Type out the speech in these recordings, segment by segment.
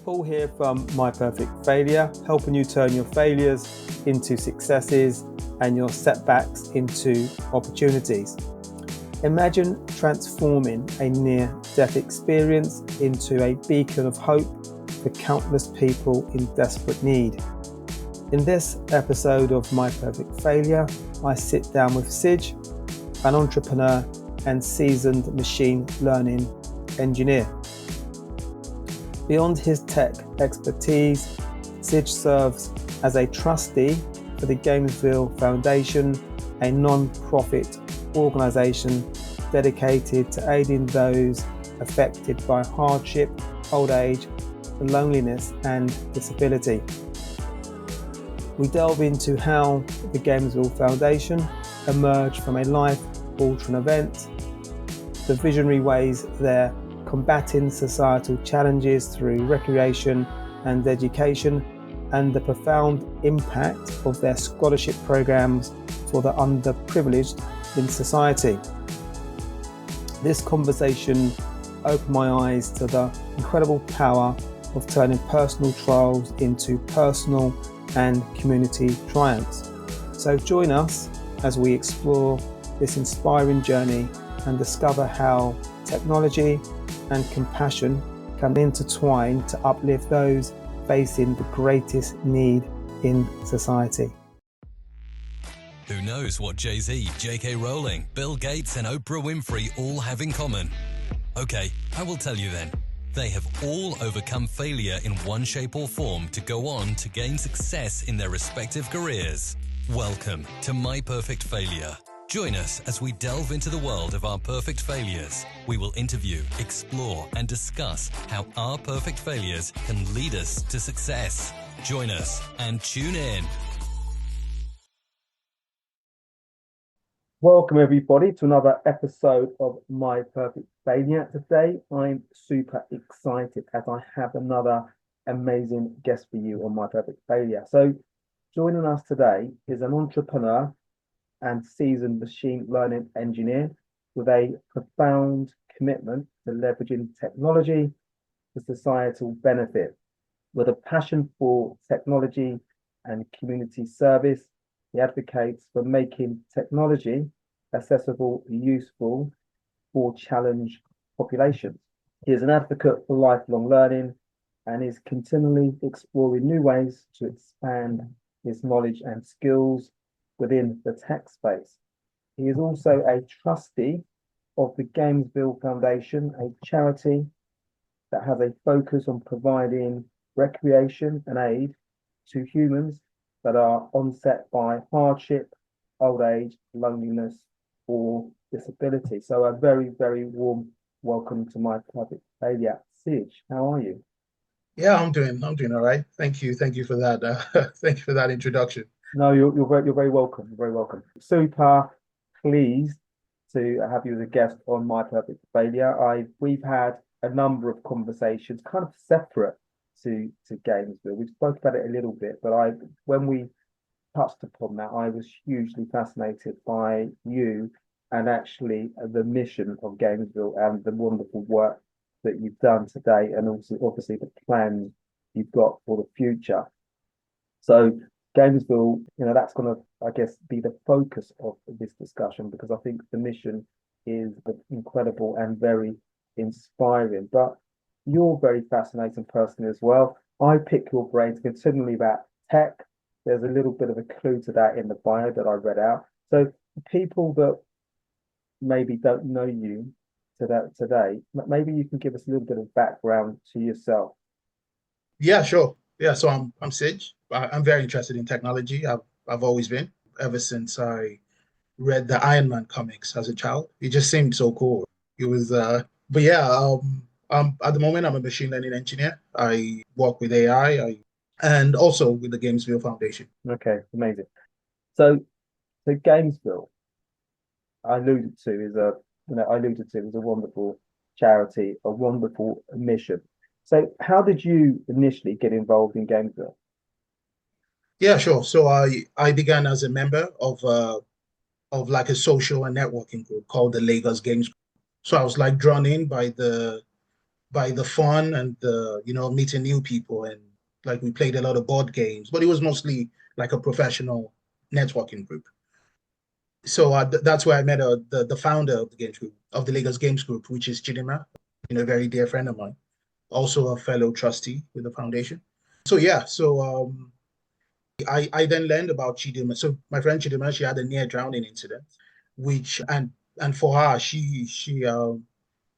Paul here from My Perfect Failure, helping you turn your failures into successes and your setbacks into opportunities. Imagine transforming a near-death experience into a beacon of hope for countless people in desperate need. In this episode of My Perfect Failure, I sit down with Sig, an entrepreneur and seasoned machine learning engineer. Beyond his tech expertise, Sig serves as a trustee for the Gamesville Foundation, a non-profit organisation dedicated to aiding those affected by hardship, old age, loneliness and disability. We delve into how the Gamesville Foundation emerged from a life-altering event, the visionary ways they're combating societal challenges through recreation and education, and the profound impact of their scholarship programs for the underprivileged in society. This conversation opened my eyes to the incredible power of turning personal trials into personal and community triumphs. So join us as we explore this inspiring journey and discover how technology and compassion can intertwine to uplift those facing the greatest need in society. Who knows what Jay-Z, J.K. Rowling, Bill Gates and Oprah Winfrey all have in common? Okay, I will tell you then. They have all overcome failure in one shape or form to go on to gain success in their respective careers. Welcome to My Perfect Failure. Join us as we delve into the world of our perfect failures. We will interview, explore, and discuss how our perfect failures can lead us to success. Join us and tune in. Welcome everybody to another episode of My Perfect Failure. Today I'm super excited as I have another amazing guest for you on My Perfect Failure. So joining us today is an entrepreneur and seasoned machine learning engineer with a profound commitment to leveraging technology for societal benefit. With a passion for technology and community service, he advocates for making technology accessible and useful for challenged populations. He is an advocate for lifelong learning and is continually exploring new ways to expand his knowledge and skills within the tech space. He is also a trustee of the Gamesville Foundation, a charity that has a focus on providing recreation and aid to humans that are onset by hardship, old age, loneliness, or disability. So a very, very warm welcome to My Perfect Failure. Sig, how are you? Yeah, I'm doing all right. Thank you for that. Thank you for that introduction. No, you're very welcome. You're very welcome. Super pleased to have you as a guest on My Perfect Failure. We've had a number of conversations, kind of separate to Gamesville. We've spoke about it a little bit, but when we touched upon that, I was hugely fascinated by you and actually the mission of Gamesville and the wonderful work that you've done today, and also obviously the plans you've got for the future. So Gamesville, that's going to, I guess, be the focus of this discussion, because I think the mission is incredible and very inspiring. But you're a very fascinating person as well. I pick your brains continually about tech. There's a little bit of a clue to that in the bio that I read out. So people that maybe don't know you today, maybe you can give us a little bit of background to yourself. Yeah, sure. Yeah, so I'm Sig. I'm very interested in technology. I've always been, ever since I read the Iron Man comics as a child. It just seemed so cool. It was but yeah, at the moment I'm a machine learning engineer. I work with AI and also with the Gamesville Foundation. Okay, amazing. So Gamesville, I alluded to is a wonderful charity, a wonderful mission. So how did you initially get involved in Gamesville? Yeah, sure. So I began as a member of like a social and networking group called the Lagos Games Group. So I was like drawn in by the by the fun and the, meeting new people. And like we played a lot of board games, but it was mostly like a professional networking group. So that's where I met the founder of the games group, of the Lagos Games Group, which is Chidima, a very dear friend of mine, also a fellow trustee with the foundation. So yeah, I then learned about Chidima. So my friend Chidima, she had a near drowning incident, which and for her, she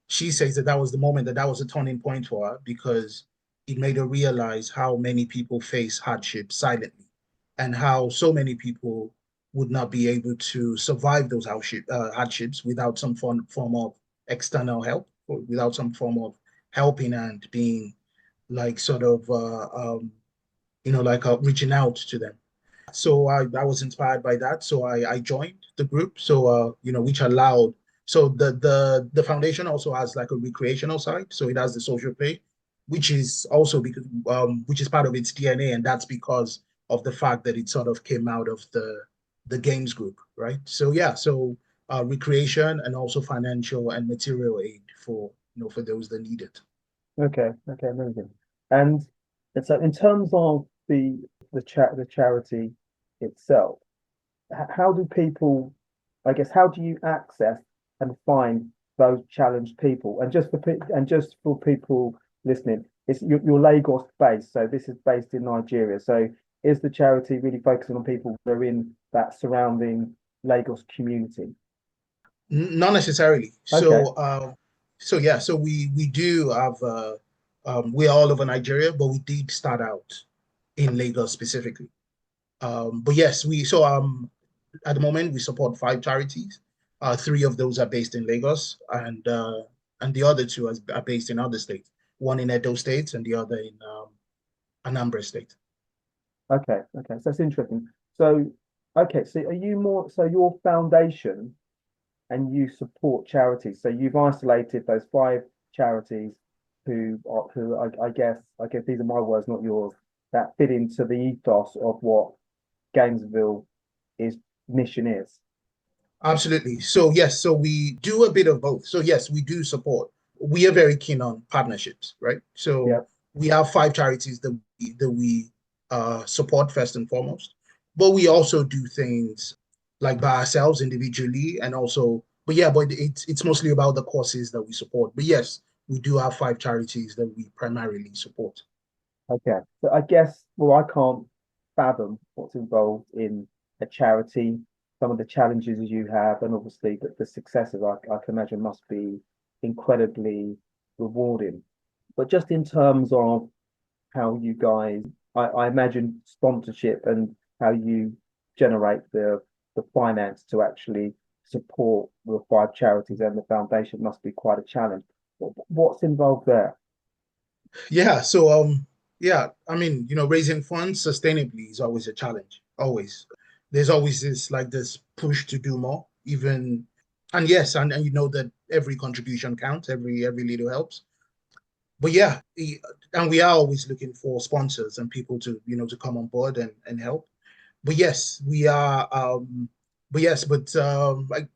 says that that was the moment, that was a turning point for her, because it made her realize how many people face hardship silently, and how so many people would not be able to survive those hardships without some form of external help, or without some form of helping and being like sort of reaching out to them. So I was inspired by that. So I joined the group. So which allowed, so the foundation also has like a recreational side. So it has the social play, which is also because which is part of its DNA, and that's because of the fact that it sort of came out of the games group, right? So yeah, so recreation and also financial and material aid for for those that need it. Okay, okay, amazing. And so in terms of the charity itself, how do people, I guess, how do you access and find those challenged people? And just for people listening, it's you're Lagos based, so this is based in Nigeria. So is the charity really focusing on people who are in that surrounding Lagos community? Not necessarily. Okay, So yeah, so we do have we're all over Nigeria, but we did start out in Lagos specifically. But yes, we so at the moment we support five charities. Three of those are based in Lagos, and the other two are based in other states. One in Edo State and the other in Anambra State. okay. So that's interesting. So, okay, so are you more, so your foundation and you support charities. So you've isolated those five charities who I guess these are my words, not yours, that fit into the ethos of what Gamesville is mission is. Absolutely. So yes, so we do a bit of both. So yes, we do support. We are very keen on partnerships, right? Yeah. So we have five charities that we support first and foremost, but we also do things like by ourselves individually, and also, but it's mostly about the causes that we support. But yes, we do have five charities that we primarily support. Okay. So I guess, well, I can't fathom what's involved in a charity, some of the challenges you have, and obviously the successes I can imagine must be incredibly rewarding. But just in terms of how you guys, I imagine sponsorship and how you generate the finance to actually support the five charities and the foundation must be quite a challenge. What's involved there? Yeah, so yeah, I mean, raising funds sustainably is always a challenge. Always. There's always this push to do more, even, and yes, and you know that every contribution counts, every little helps. But yeah, and we are always looking for sponsors and people to, to come on board and help. But yes, we are like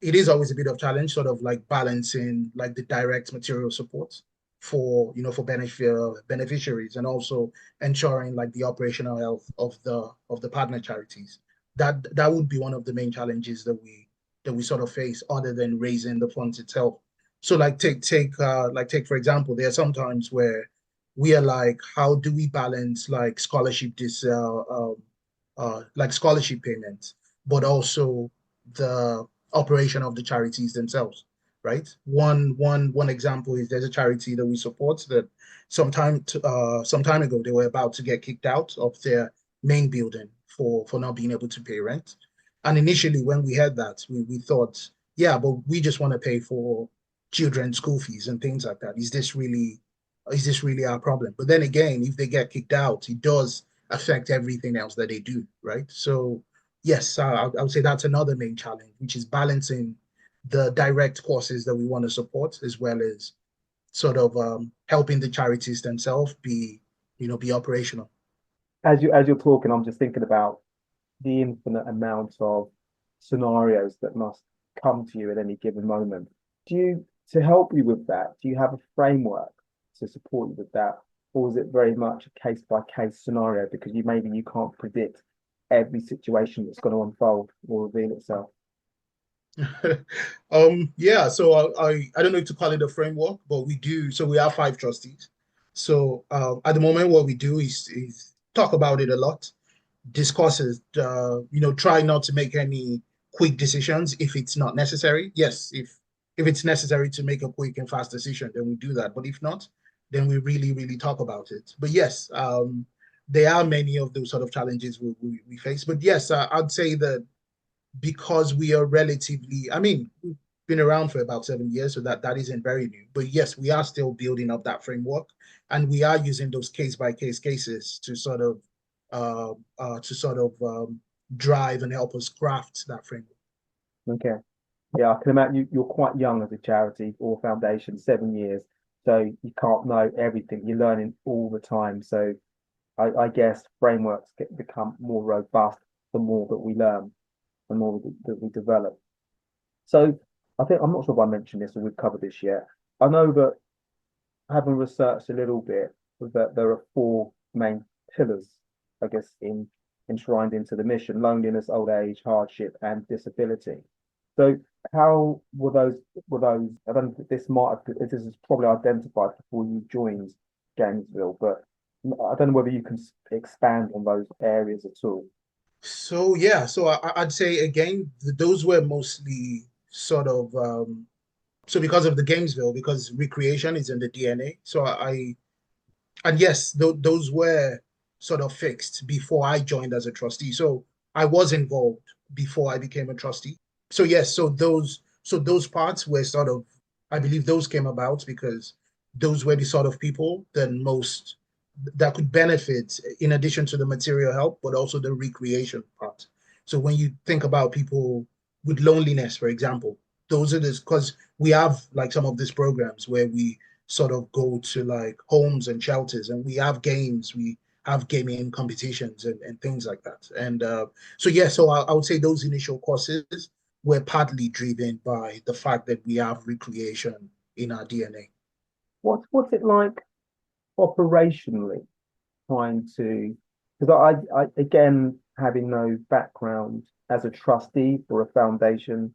it is always a bit of challenge, sort of like balancing like the direct material support for for beneficiaries, and also ensuring like the operational health of the partner charities. That would be one of the main challenges that we sort of face, other than raising the funds itself. So like take for example, there are some times where we are like, how do we balance like like scholarship payments, but also the operation of the charities themselves, right? One example is, there's a charity that we support that some time ago they were about to get kicked out of their main building for not being able to pay rent. And initially, when we heard that, we thought, yeah, but we just want to pay for children's school fees and things like that. Is this really our problem? But then again, if they get kicked out, it does affect everything else that they do, right? So yes, I would say that's another main challenge, which is balancing the direct causes that we want to support, as well as sort of helping the charities themselves be operational. As you're talking, I'm just thinking about the infinite amount of scenarios that must come to you at any given moment. Do you to help you with that, do you have a framework to support you with that? Or is it very much a case by case scenario because you can't predict every situation that's going to unfold or reveal itself? Yeah, so I don't know if to call it a framework, but we do. So we have 5 trustees. So at the moment, what we do is talk about it a lot, discuss it, try not to make any quick decisions if it's not necessary. Yes, if it's necessary to make a quick and fast decision, then we do that. But if not, then we really, really talk about it. But yes, there are many of those sort of challenges we face. But yes, I'd say that because we are relatively, I mean, we've been around for about 7 years, so that isn't very new. But yes, we are still building up that framework, and we are using those case by case cases to sort of drive and help us craft that framework. Okay. Yeah, I can imagine you're quite young as a charity or foundation, 7 years. So you can't know everything. You're learning all the time. So I guess frameworks become more robust the more that we learn, the more that we develop. So I think I'm not sure if I mentioned this or we've covered this yet. I know that having researched a little bit that there are four main pillars, I guess, enshrined into the mission: loneliness, old age, hardship, and disability. So how were those? I don't think this is probably identified before you joined Gamesville, but I don't know whether you can expand on those areas at all. So yeah, so I'd say again, those were mostly sort of so because of the Gamesville, because recreation is in the DNA. So and yes, those were sort of fixed before I joined as a trustee. So I was involved before I became a trustee. So yes, so those parts were sort of, I believe those came about because those were the sort of people that could benefit in addition to the material help, but also the recreation part. So when you think about people with loneliness, for example, those are this because we have like some of these programs where we sort of go to like homes and shelters and we have games, we have gaming competitions and things like that. And so yeah, so I would say those initial courses were partly driven by the fact that we have recreation in our DNA. What's it like operationally trying to, because I again having no background as a trustee for a foundation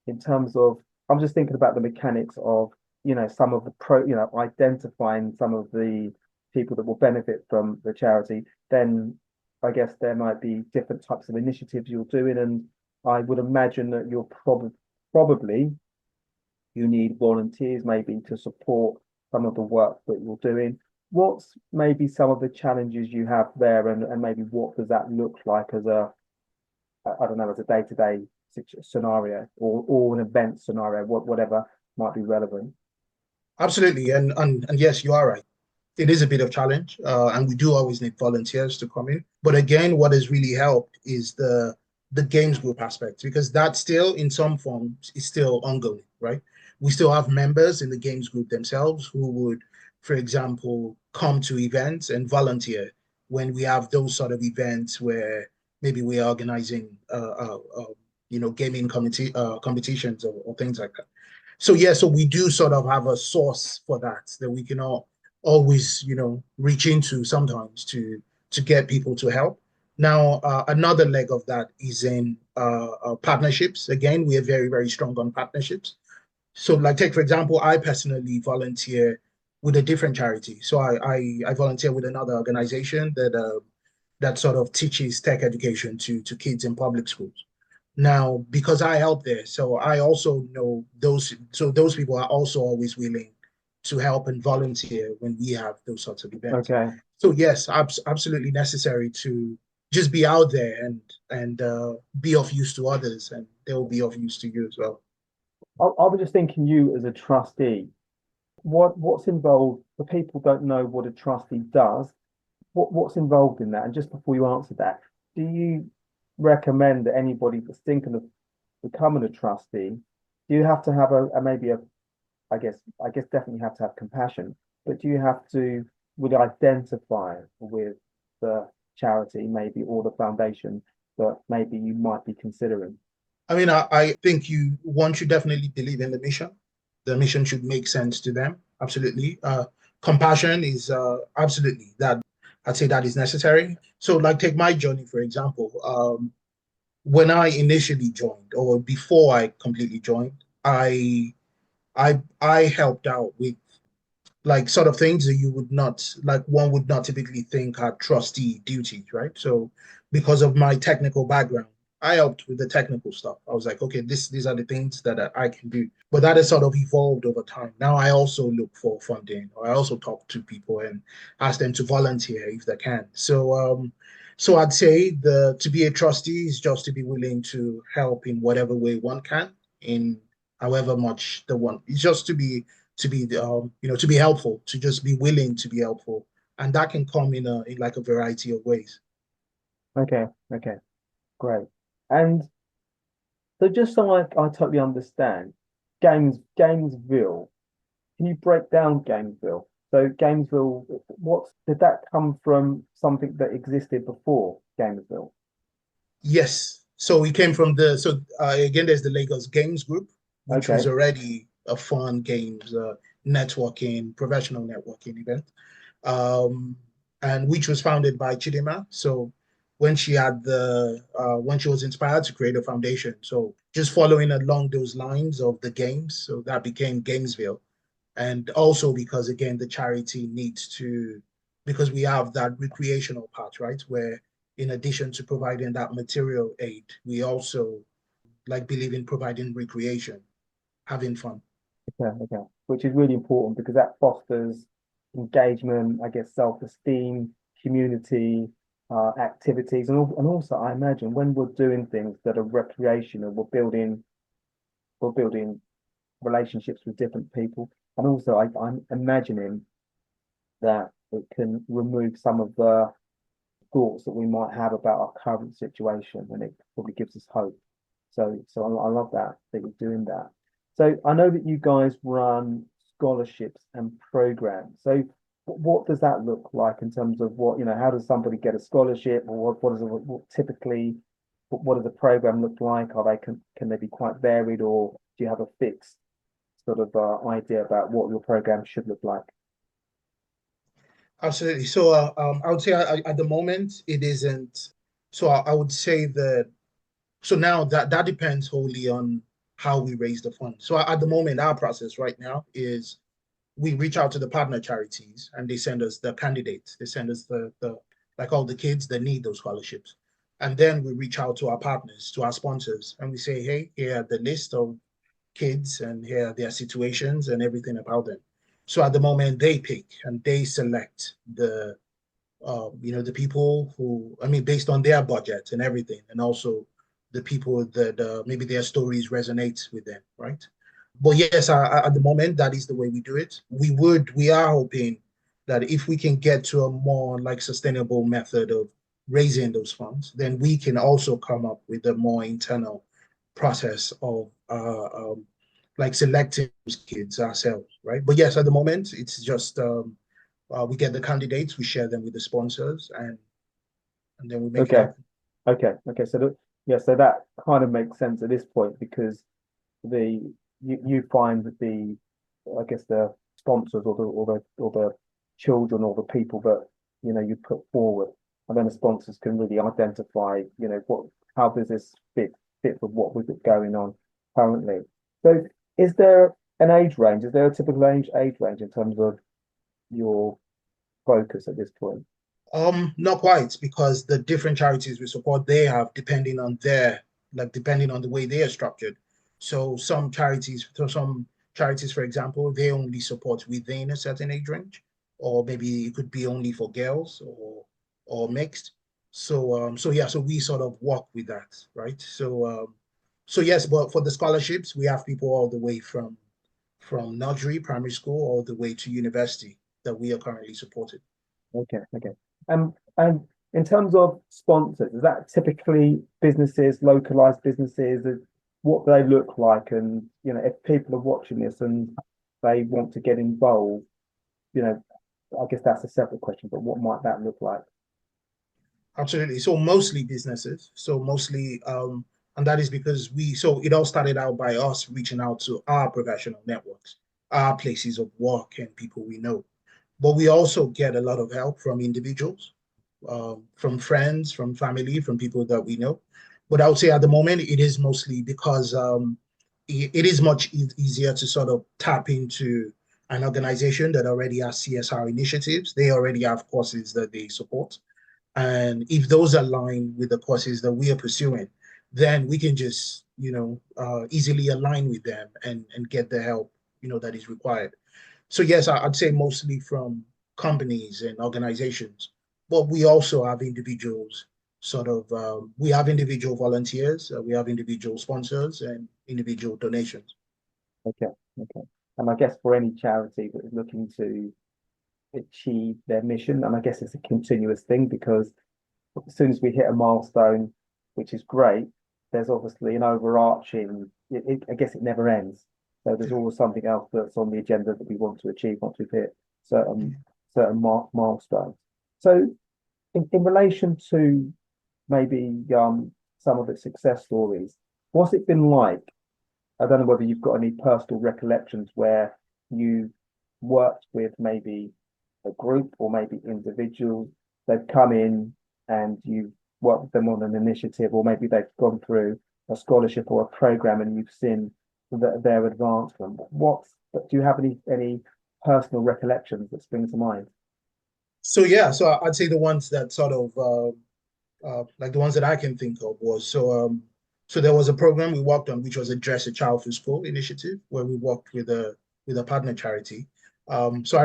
in terms of, I'm just thinking about the mechanics of, some of the identifying some of the people that will benefit from the charity. Then I guess there might be different types of initiatives you're doing, and I would imagine that you're probably you need volunteers maybe to support some of the work that you're doing. What's maybe some of the challenges you have there, and maybe what does that look like as I don't know, as a day-to-day scenario or an event scenario, whatever might be relevant. Absolutely, and yes, you are right. It is a bit of challenge, and we do always need volunteers to come in. But again, what has really helped is the games group aspect because that still, in some forms, is still ongoing, right? We still have members in the games group themselves who would, for example, come to events and volunteer when we have those sort of events where maybe we're organizing, gaming competitions or things like that. So yeah, so we do sort of have a source for that we can always, reach into sometimes to get people to help. Now, another leg of that is in partnerships. Again, we are very, very strong on partnerships. So, like, take for example, I personally volunteer with a different charity. So I volunteer with another organization that sort of teaches tech education to kids in public schools. Now, because I help there, so I also know those. So those people are also always willing to help and volunteer when we have those sorts of events. Okay. So yes, absolutely necessary to just be out there and be of use to others, and they will be of use to you as well. I was just thinking, you as a trustee, what's involved? The people don't know what a trustee does. What's involved in that? And just before you answer that, do you recommend that anybody that's thinking of becoming a trustee, do you have to have maybe a, I guess definitely have to have compassion, but do you have to would identify with the charity maybe or the foundation that maybe you might be considering? I mean, I think one should definitely believe in the mission. The mission should make sense to them. Absolutely. Compassion is absolutely that. I'd say that is necessary. So, like, take my journey for example. When I initially joined, or before I completely joined, I helped out with like sort of things that you would not like one would not typically think are trustee duties, right? So because of my technical background, I helped with the technical stuff. I was like, okay, these are the things that I can do. But that has sort of evolved over time. Now I also look for funding, or I also talk to people and ask them to volunteer if they can. So I'd say the to be a trustee is just to be willing to help in whatever way one can, in however much the one. It's just to be helpful, to just be willing to be helpful, and that can come in like a variety of ways. Okay, okay, great. And so just so I totally understand, Gamesville, can you break down Gamesville? So Gamesville, what did that come from something that existed before Gamesville? Yes. So we came from the so again, there's the Lagos Games Group, which was Okay, already a fun games networking, professional networking event, um, and which was founded by Chidima. So when she was inspired to create a foundation, so just following along those lines of the games, so that became Gamesville. And also because again the charity needs to, because we have that recreational part, right, where in addition to providing that material aid, we also like believe in providing recreation, having fun. okay, okay. Which is really important because that fosters engagement, I guess, self-esteem, community, activities, and also I imagine when we're doing things that are recreational, we're building relationships with different people. And also, I'm imagining that it can remove some of the thoughts that we might have about our current situation, and it probably gives us hope. So I love that you're doing that. So I know that you guys run scholarships and programs. So what does that look like in terms of what, how does somebody get a scholarship, or what is it, what typically, what does a program look like? Can they be quite varied, or do you have a fixed sort of idea about what your program should look like? Absolutely. So I would say at the moment it isn't. So I would say that so now that depends wholly on how we raise the fund. So at the moment, our process right now is we reach out to the partner charities and they send us the candidates. They send us the like all the kids that need those scholarships. And then we reach out to our partners, to our sponsors, and we say, hey, here are the list of kids and here are their situations and everything about them. So at the moment they pick and they select the people who, I mean, based on their budget and everything, and also the people that maybe their stories resonate with them, right? But yes, at the moment, that is the way we do it. We are hoping that if we can get to a more like sustainable method of raising those funds, then we can also come up with a more internal process of like selecting those kids ourselves, right? But yes, at the moment, it's just we get the candidates, we share them with the sponsors, and then we make it Okay, happen. okay. Yeah, so that kind of makes sense at this point because the you find that I guess the sponsors or the children or the people that you put forward, and then the sponsors can really identify what how does this fit with what we've got going on currently. So is there an age range? Is there a typical age range in terms of your focus at this point? Not quite, because the different charities we support, they have depending on the way they are structured. So some charities, for example, they only support within a certain age range, or maybe it could be only for girls or mixed. So yeah, so we sort of work with that, right? So yes, but for the scholarships, we have people all the way from nursery, primary school, all the way to university that we are currently supporting. Okay, okay. And in terms of sponsors, is that typically businesses, localized businesses? What they look like? And if people are watching this and they want to get involved, you know, I guess that's a separate question, but what might that look like? Absolutely. So mostly businesses. So mostly And that is because so it all started out by us reaching out to our professional networks, our places of work, and people we know. But we also get a lot of help from individuals, from friends, from family, from people that we know. But I would say at the moment, it is mostly because it is much easier to sort of tap into an organization that already has CSR initiatives. They already have courses that they support. And if those align with the courses that we are pursuing, then we can just, easily align with them and get the help, that is required. So yes, I'd say mostly from companies and organizations, but we also have individuals we have individual volunteers, we have individual sponsors and individual donations. Okay, okay. And I guess for any charity that is looking to achieve their mission, and I guess it's a continuous thing because as soon as we hit a milestone, which is great, there's obviously an overarching, I guess it never ends. So there's always something else that's on the agenda that we want to achieve once we've hit certain milestones. So in relation to maybe some of the success stories, what's it been like? I don't know whether you've got any personal recollections where you worked with maybe a group or maybe individuals. They've come in and you've worked with them on an initiative, or maybe they've gone through a scholarship or a program and you've seen their advancement. Do you have any personal recollections that spring to mind? So yeah, so I'd say the ones that sort of like the ones that I can think of was so there was a program we worked on which was a Dress a Child for School initiative where we worked with a partner charity. So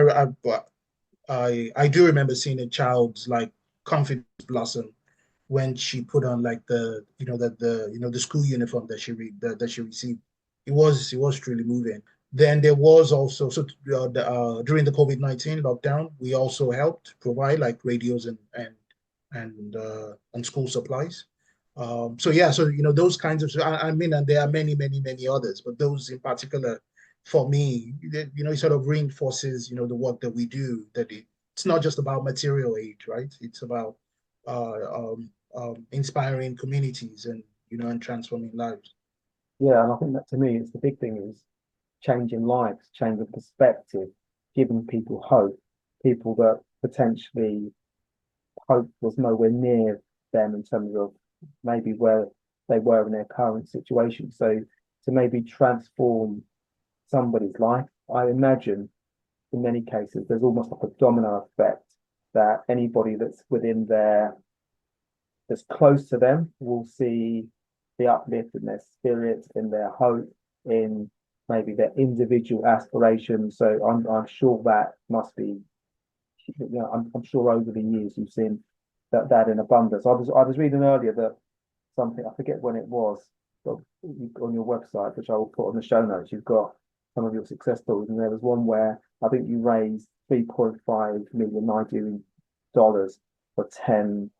I do remember seeing a child's like confidence blossom when she put on like the school uniform that she received. It was truly moving. Then there was also during the COVID-19 lockdown, we also helped provide like radios and school supplies. So yeah, so those kinds of I mean, and there are many, many, many others, but those in particular for me, it sort of reinforces the work that we do. That it's not just about material aid, right? It's about inspiring communities and transforming lives. Yeah, and I think that to me, it's the big thing is changing lives, changing perspective, giving people hope, people that potentially hope was nowhere near them in terms of maybe where they were in their current situation. So to maybe transform somebody's life, I imagine in many cases there's almost like a domino effect that anybody that's close to them will see the uplift in their spirit, in their hope, in maybe their individual aspirations. So I'm sure that must be, I'm sure over the years you've seen that in abundance. I was reading earlier that something, I forget when it was, but on your website, which I will put on the show notes, you've got some of your success stories, and there was one where I think you raised 3.5 million Nigerian dollars for 10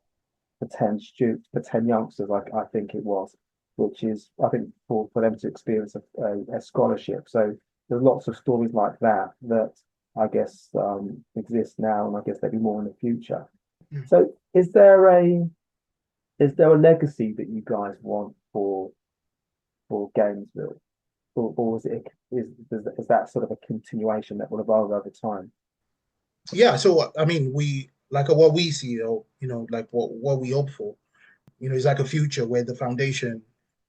students, for 10 youngsters, I think it was, which is, I think, for them to experience a scholarship. So there's lots of stories like that I guess exist now, and I guess there'll be more in the future. Mm. So is there a legacy that you guys want for Gamesville? Or is that sort of a continuation that will evolve over time? Yeah, so I mean, we like what we see, though, like what we hope for, is like a future where the foundation,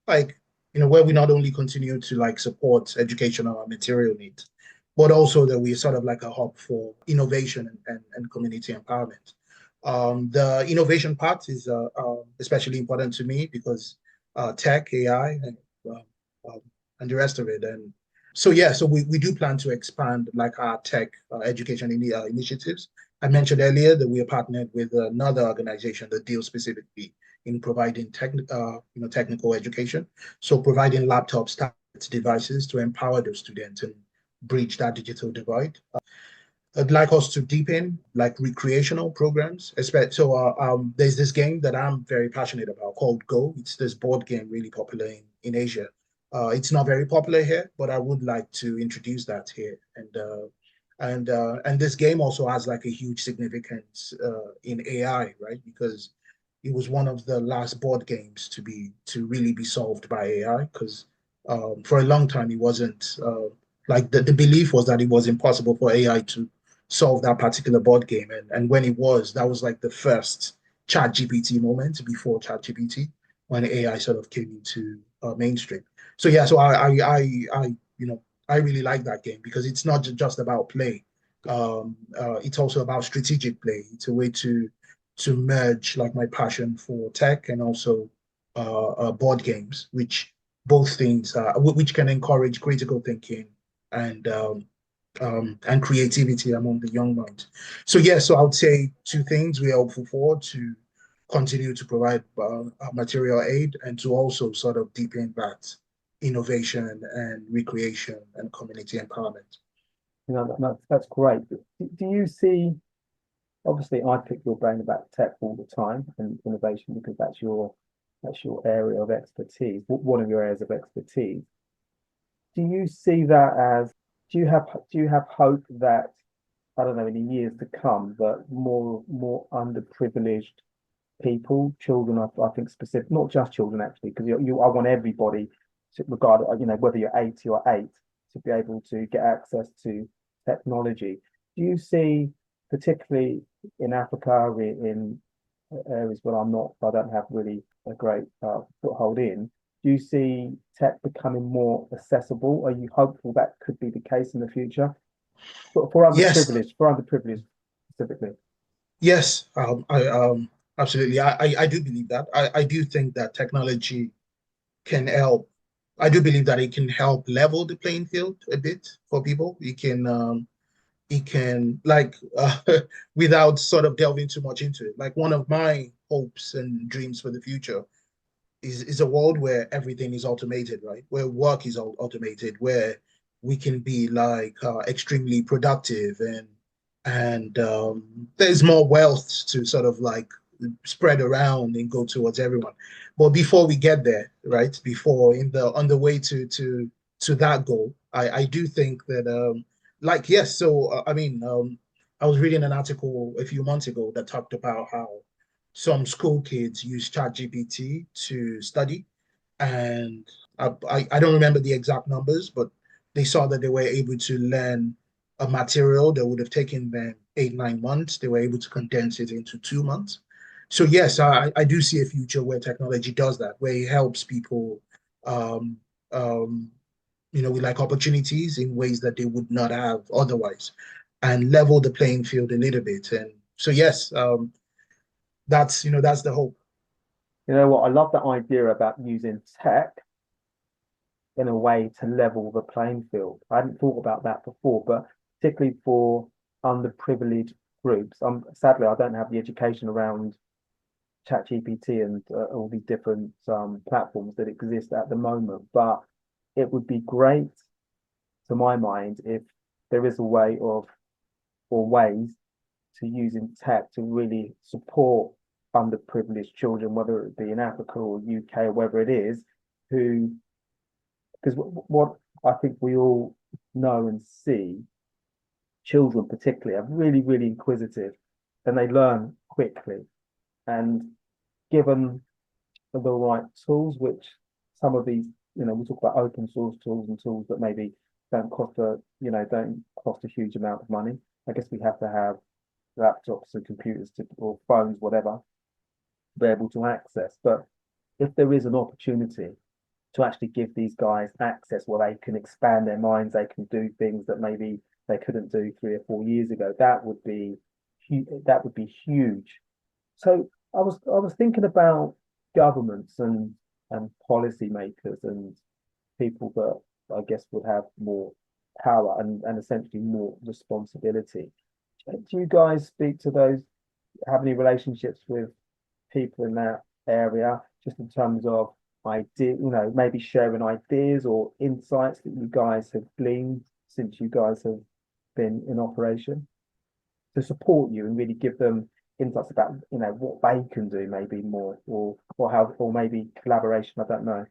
like, where we not only continue to like support educational and material needs, but also that we're sort of like a hub for innovation and community empowerment. The innovation part is especially important to me because tech, AI, um, and the rest of it. And so, yeah, so we do plan to expand like our tech education initiatives. I mentioned earlier that we are partnered with another organization that deals specifically in providing technical education. So providing laptops, tablets, devices to empower those students and bridge that digital divide. I'd like us to deepen like recreational programs. There's this game that I'm very passionate about called Go. It's this board game really popular in Asia. It's not very popular here, but I would like to introduce that here. And this game also has like a huge significance in AI, right? Because it was one of the last board games to really be solved by AI, because for a long time it wasn't like the belief was that it was impossible for AI to solve that particular board game. And when it was, that was like the first chat GPT moment before chat GPT, when AI sort of came into mainstream. So yeah, so I really like that game because it's not just about play. It's also about strategic play. It's a way to merge like my passion for tech and also board games, which both things which can encourage critical thinking and and creativity among the young minds. So yeah, so I would say two things we are hopeful for: to continue to provide material aid, and to also sort of deepen that innovation and recreation and community empowerment. That's great. Do you see, obviously I pick your brain about tech all the time and innovation because that's your area of expertise, one of your areas of expertise. Do you see that as, do you have hope that, I don't know, in the years to come, that more underprivileged people, children, I think specific, not just children actually, because I want everybody to regard, whether you're 80 or 8, to be able to get access to technology. Do you see, particularly in Africa, in areas where I don't have really a great foothold in, do you see tech becoming more accessible? Are you hopeful that could be the case in the future for Yes, underprivileged specifically? yes, I absolutely. I do believe that. I do think that technology can help. I do believe that it can help level the playing field a bit for people. It can like without sort of delving too much into it. Like, one of my hopes and dreams for the future is a world where everything is automated, right? Where work is all automated, where we can be like extremely productive, and there's more wealth to sort of like spread around and go towards everyone. But before we get there, right? Before in the on the way to that goal, I do think that like yes, so I mean I was reading an article a few months ago that talked about how some school kids use ChatGPT to study, and I don't remember the exact numbers, but they saw that they were able to learn a material that would have taken them 8, 9 months. They were able to condense it into 2 months. So yes, I do see a future where technology does that, where it helps people, um, um, with like opportunities in ways that they would not have otherwise, and level the playing field a little bit. And so yes, that's the hope. You know what? I love that idea about using tech in a way to level the playing field. I hadn't thought about that before, but particularly for underprivileged groups. Sadly, I don't have the education around ChatGPT and all these different platforms that exist at the moment. But it would be great, to my mind, if there is a way of, or ways, to using tech to really support underprivileged children, whether it be in Africa or UK or wherever it is, who, because what I think we all know and see, children particularly are really, really inquisitive and they learn quickly. And given the right tools, which some of these, we talk about open source tools and tools that maybe don't cost a huge amount of money. I guess we have to have laptops and computers or phones, whatever, to be able to access. But if there is an opportunity to actually give these guys access where they can expand their minds, they can do things that maybe they couldn't do 3 or 4 years ago, that would be huge. So I was thinking about governments and policymakers and people that I guess would have more power and essentially more responsibility. Do you guys speak to those, have any relationships with people in that area, just in terms of maybe sharing ideas or insights that you guys have gleaned since you guys have been in operation, to support you and really give them insights about what they can do maybe more, or how, or maybe collaboration, I don't know.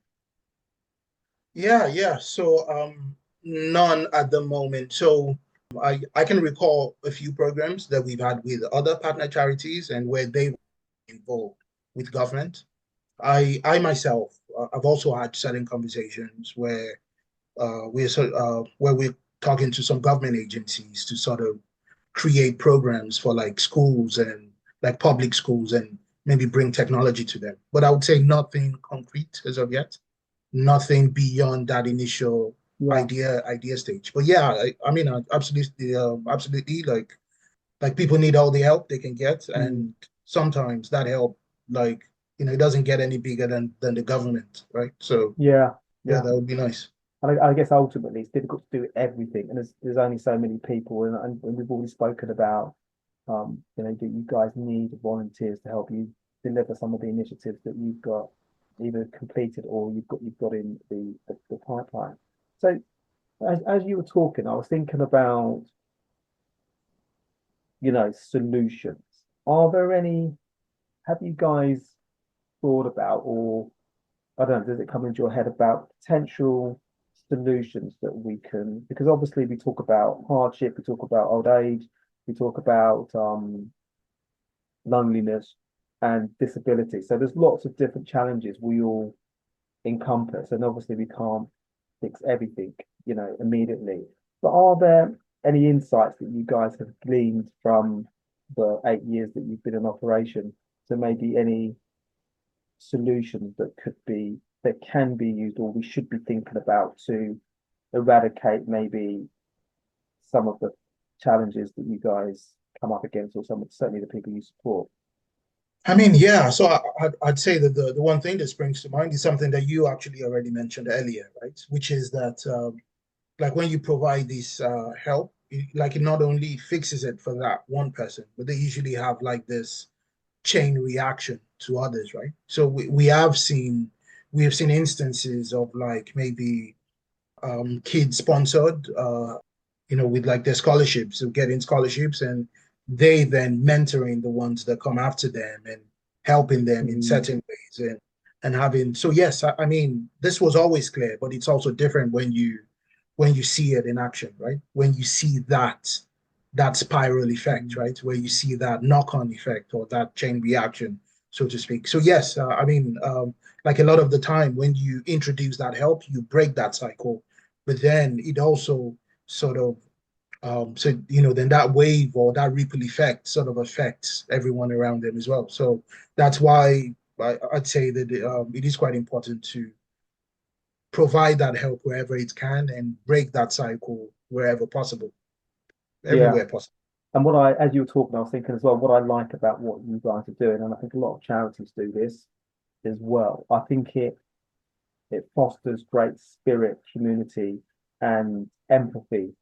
Yeah, yeah. So none at the moment. So I can recall a few programs that we've had with other partner charities and where they were involved. with government. I myself, I've also had certain conversations where we're talking to some government agencies to sort of create programs for like schools and like public schools and maybe bring technology to them. But I would say nothing concrete as of yet, nothing beyond that initial Yeah. idea stage. But yeah, I mean, absolutely, absolutely, like people need all the help they can get, and sometimes that help, like it doesn't get any bigger than the government, right? So Yeah. yeah, Yeah. that would be nice. And I guess ultimately it's difficult to do everything, and there's only so many people, and we've already spoken about, that you guys need volunteers to help you deliver some of the initiatives that you've got either completed or you've got in the pipeline. So as you were talking, I was thinking about, solutions. Are there any, have you guys thought about, or I don't know, does it come into your head about potential solutions that we can, because obviously we talk about hardship, we talk about old age, we talk about loneliness and disability. So there's lots of different challenges we all encompass, and obviously we can't fix everything, immediately. But are there any insights that you guys have gleaned from the 8 years that you've been in operation? So maybe any solutions that can be used or we should be thinking about to eradicate maybe some of the challenges that you guys come up against, or certainly the people you support? I mean, yeah. So I'd say that the one thing that springs to mind is something that you actually already mentioned earlier, right? Which is that like when you provide this help, it not only fixes it for that one person, but they usually have like this chain reaction to others, right? So we have seen instances of like maybe kids sponsored, with like their scholarships, so getting scholarships, and they then mentoring the ones that come after them and helping them in Mm, certain ways and having. So yes, I mean this was always clear, but it's also different when you see it in action, right? When you see that spiral effect, right? Where you see that knock-on effect or that chain reaction, so to speak. So yes, I mean, like a lot of the time when you introduce that help, you break that cycle, but then it also sort of so then that wave or that ripple effect sort of affects everyone around them as well. So that's why I'd say that it is quite important to provide that help wherever it can and break that cycle wherever possible, yeah. everywhere possible. And as you were talking, I was thinking as well, what I like about what you guys are doing, and I think a lot of charities do this as well. I think it fosters great spirit, community, and empathy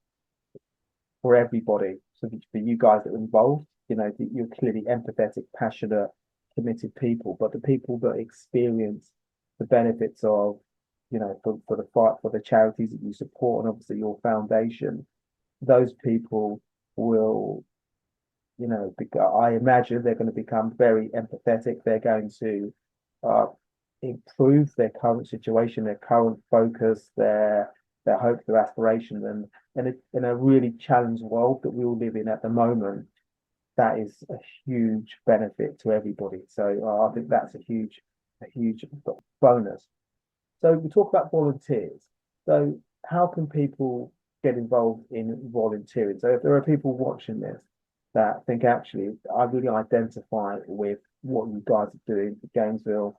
for everybody. So for you guys that are involved, you're clearly empathetic, passionate, committed people, but the people that experience the benefits of, for the fight for the charities that you support and obviously your foundation, those people will, I imagine they're going to become very empathetic. They're going to uh, improve their current situation, their current focus, their hopes, their aspirations, and in a really challenged world that we all live in at the moment, that is a huge benefit to everybody. So I think that's a huge bonus. So we talk about volunteers. So how can people get involved in volunteering? So if there are people watching this that think actually I really identify with what you guys are doing for Gamesville,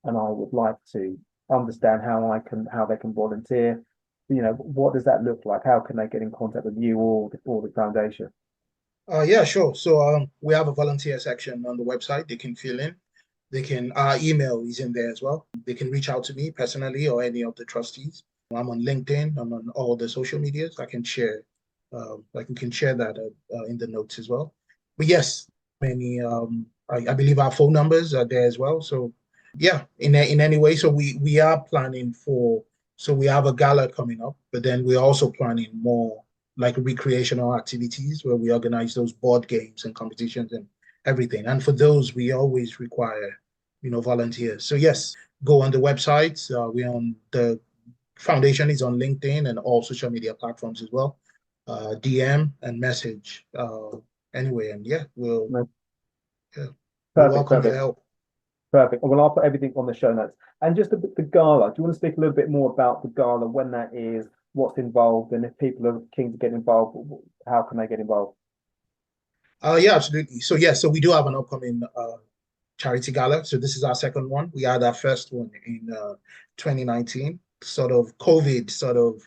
and I would like to understand how they can volunteer. What does that look like? How can they get in contact with you or the foundation? Yeah, sure. So we have a volunteer section on the website. They can fill in. They can. Our email is in there as well. They can reach out to me personally or any of the trustees. I'm on LinkedIn. I'm on all the social medias. I can share. Like we can share that in the notes as well. But yes, many. I believe our phone numbers are there as well. So yeah, in any way. So we are planning for. So we have a gala coming up, but then we're also planning more like recreational activities where we organize those board games and competitions and everything. And for those, we always require, volunteers. So yes, go on the website. We're on the foundation is on LinkedIn and all social media platforms as well. DM and message anyway, and yeah, No, yeah, we'll perfect, welcome your perfect. help. Perfect. Well, I'll put everything on the show notes. And just the gala, do you want to speak a little bit more about the gala, when that is, what's involved, and if people are keen to get involved, how can they get involved? Yeah, absolutely. So yeah, so we do have an upcoming charity gala. So this is our second one. We had our first one in 2019. Sort of COVID, sort of.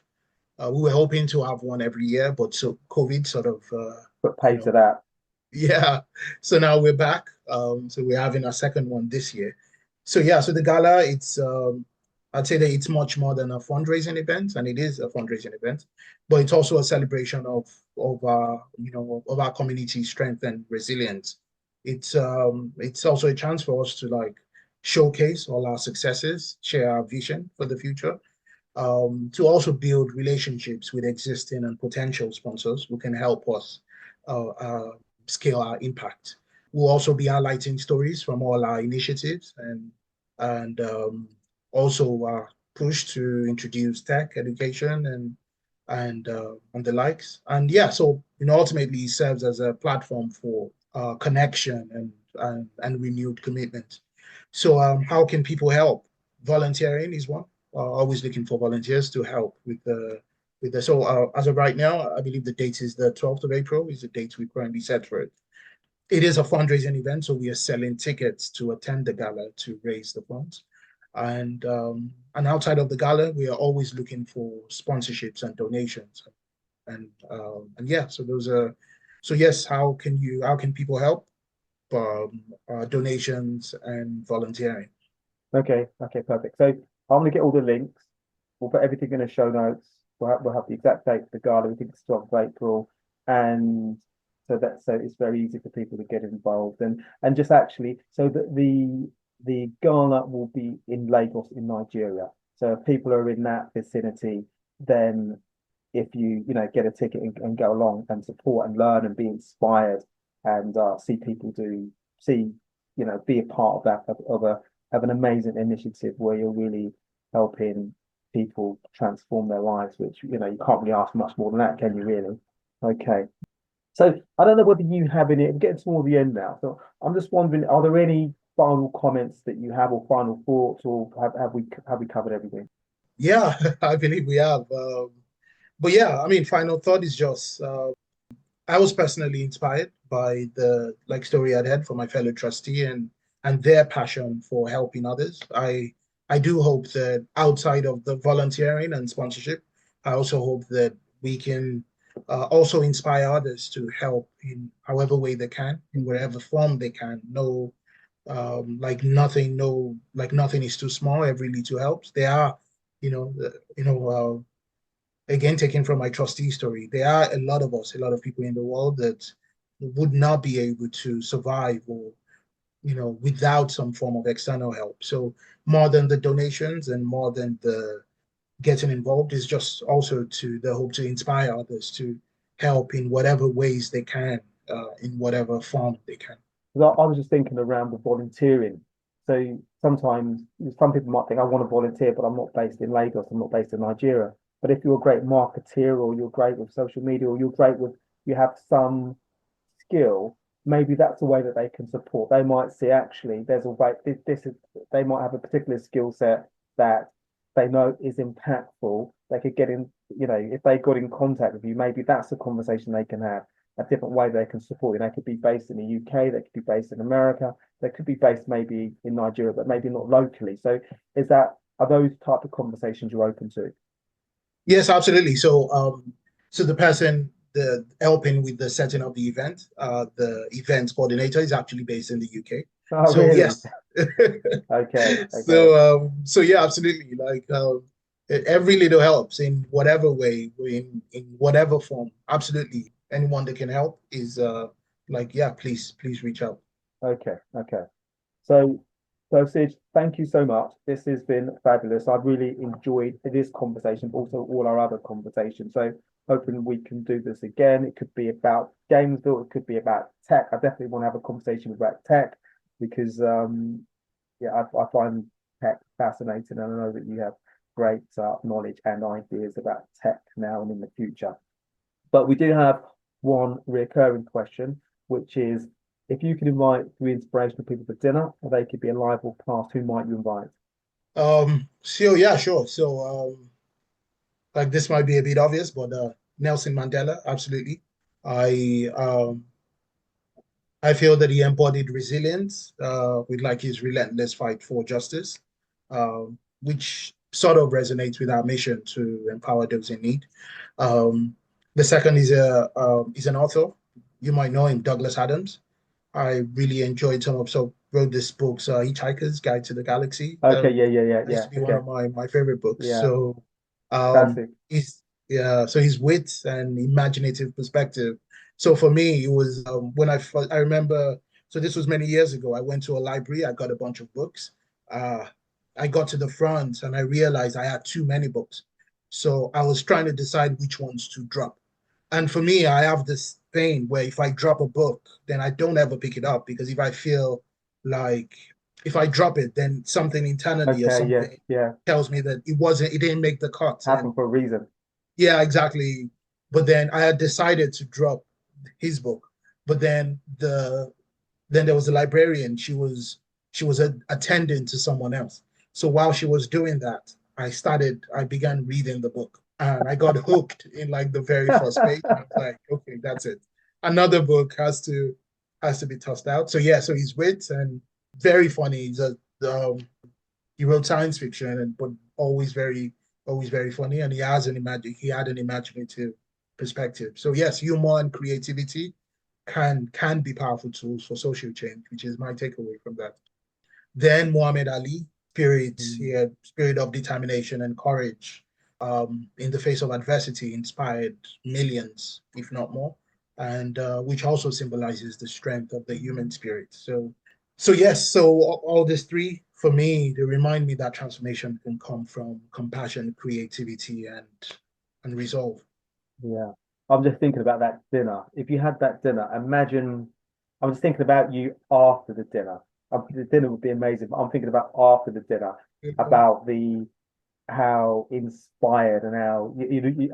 We were hoping to have one every year, but so COVID sort of, Put you pay to know, that. yeah. So now we're back. So we're having our second one this year. So yeah, so the gala, I'd say that it's much more than a fundraising event, and it is a fundraising event, but it's also a celebration of our, of our community strength and resilience. It's also a chance for us to like showcase all our successes, share our vision for the future, to also build relationships with existing and potential sponsors who can help us scale our impact. We'll also be highlighting stories from all our initiatives and also push to introduce tech education and the likes. And yeah, so ultimately it serves as a platform for connection and renewed commitment. So how can people help? Volunteering is one. Always looking for volunteers to help with the. So as of right now, I believe the date is the 12th of April is the date we currently set for it. It is a fundraising event, so we are selling tickets to attend the gala to raise the funds. And outside of the gala, we are always looking for sponsorships and donations. And yeah, so those are. So yes, how can people help? Donations and volunteering. Okay, okay, perfect. So I'm going to get all the links. We'll put everything in the show notes. We'll have the exact date for the gala. We think it's 12th of April. And so it's very easy for people to get involved. And just actually, so the gala will be in Lagos in Nigeria. So if people are in that vicinity, then if you get a ticket and go along and support and learn and be inspired and see be a part of that of an amazing initiative where you're really helping people transform their lives, which you can't really ask much more than that, can you really? Okay. So I don't know whether you have any, we're getting toward the end now. So I'm just wondering, are there any final comments that you have or final thoughts, or have we covered everything? Yeah, I believe we have. But yeah, I mean, final thought is just I was personally inspired by the story I'd had from my fellow trustee and their passion for helping others. I do hope that outside of the volunteering and sponsorship, I also hope that we can also inspire others to help in however way they can, in whatever form they can. No, nothing is too small. Every little helps. There are, again, taken from my trustee story, there are a lot of us, a lot of people in the world that would not be able to survive or, without some form of external help. So more than the donations and more than the getting involved is just also to the hope to inspire others to help in whatever ways they can, in whatever form they can. I was just thinking around the volunteering. So sometimes some people might think I want to volunteer, but I'm not based in Lagos, I'm not based in Nigeria. But if you're a great marketeer or you're great with social media or you're great with you have some skill, maybe that's a way that they can support. They might see actually there's a way this is they might have a particular skill set that they know is impactful. They could get in, if they got in contact with you, maybe that's a conversation they can have, a different way they can support you. They could be based in the UK, they could be based in America, they could be based maybe in Nigeria, but maybe not locally. So are those type of conversations you're open to? Yes, absolutely. So the person the helping with the setting of the event, the event coordinator is actually based in the UK. Oh, So really? yes. Okay, okay. So yeah, absolutely. Every little helps in whatever way, in whatever form. Absolutely. Anyone that can help is yeah, please reach out. Okay, okay. So, so Sid, thank you so much. This has been fabulous. I've really enjoyed this conversation, but also all our other conversations. So, hoping we can do this again. It could be about Gamesville, it could be about tech. I definitely want to have a conversation about tech because, yeah, I find tech fascinating, and I know that you have great knowledge and ideas about tech now and in the future. But we do have one recurring question, which is If you could invite three inspirational people for dinner, or they could be alive or past, who might you invite? So yeah, sure. So like this might be a bit obvious, but Nelson Mandela, absolutely. I um I feel that he embodied resilience with like his relentless fight for justice, which sort of resonates with our mission to empower those in need. Um, the second is an author. You might know him, Douglas Adams. I really enjoyed some of so wrote this book, Hitchhiker's Guide to the Galaxy. Okay, yeah, Used yeah. to be one Okay, of my favorite books. yeah, So classic. he's yeah, so his wit and imaginative perspective. So for me, it was when I remember. So this was many years ago. I went to a library. I got a bunch of books. Uh, I got to the front and I realized I had too many books. So I was trying to decide which ones to drop. And for me, I have this thing where if I drop a book, then I don't ever pick it up because if I feel like if I drop it, then something internally or Okay, yeah, something yeah. tells me that it didn't make the cut. And Happened for a reason. yeah, exactly. But then I had decided to drop his book. But then there was a librarian. She was attending to someone else. So while she was doing that, I began reading the book and I got hooked in like the very first page. And I was like, okay, that's it. Another book has to be tossed out. So yeah, so he's wit and very funny. Um, he wrote science fiction and but always very funny and he had an imaginative perspective. So yes, humor and creativity can be powerful tools for social change, which is my takeaway from that. Then Muhammad Ali, he Mm. had spirit of determination and courage in the face of adversity, inspired millions, if not more, and which also symbolizes the strength of the human spirit. So yes, so all these three for me, they remind me that transformation can come from compassion, creativity, and resolve. Yeah. I'm just thinking about that dinner. If you had that dinner, imagine I'm just thinking about you after the dinner. The dinner would be amazing, but I'm thinking about after the dinner, about the how inspired and how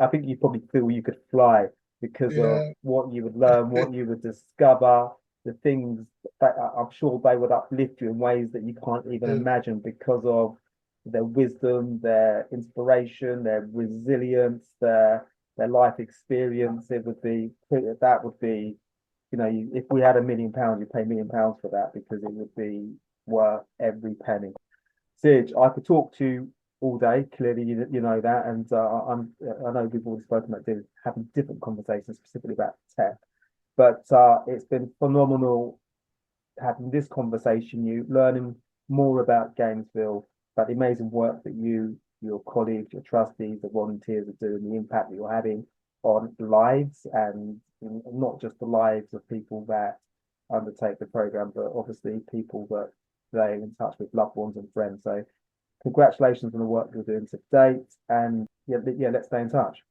I think you probably feel you could fly because of Yeah, what you would learn, what you would discover, the things that I'm sure they would uplift you in ways that you can't even yeah, imagine because of their wisdom, their inspiration, their resilience, their life experience. It would be that would be, if we had £1 million, you'd pay £1 million for that because it would be worth every penny. Sig, I could talk to you all day. Clearly, you know that, and I know we've already spoken about having different conversations specifically about tech, but it's been phenomenal having this conversation. You learning more about Gamesville, about the amazing work that your colleagues, your trustees, the volunteers are doing, the impact that you're having on lives, and not just the lives of people that undertake the program, but obviously people that they're in touch with, loved ones and friends. So congratulations on the work you're doing to date, and yeah, let's stay in touch.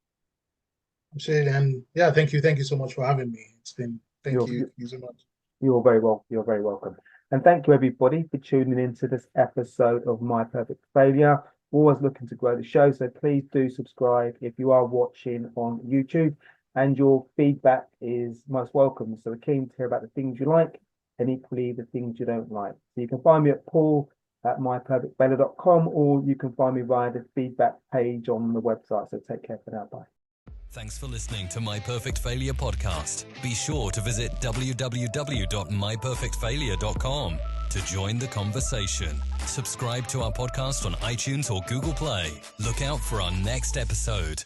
absolutely. And yeah, thank you so much for having me. It's been You're thank you so much. you're very welcome, and thank you everybody for tuning into this episode of My Perfect Failure. Always looking to grow the show, so please do subscribe if you are watching on YouTube, and your feedback is most welcome. So we're keen to hear about the things you like and equally the things you don't like. So you can find me at paul@myperfectfailure.com, or you can find me via the feedback page on the website. So take care for now. Bye. Thanks for listening to My Perfect Failure podcast. Be sure to visit www.myperfectfailure.com to join the conversation. Subscribe to our podcast on iTunes or Google Play. Look out for our next episode.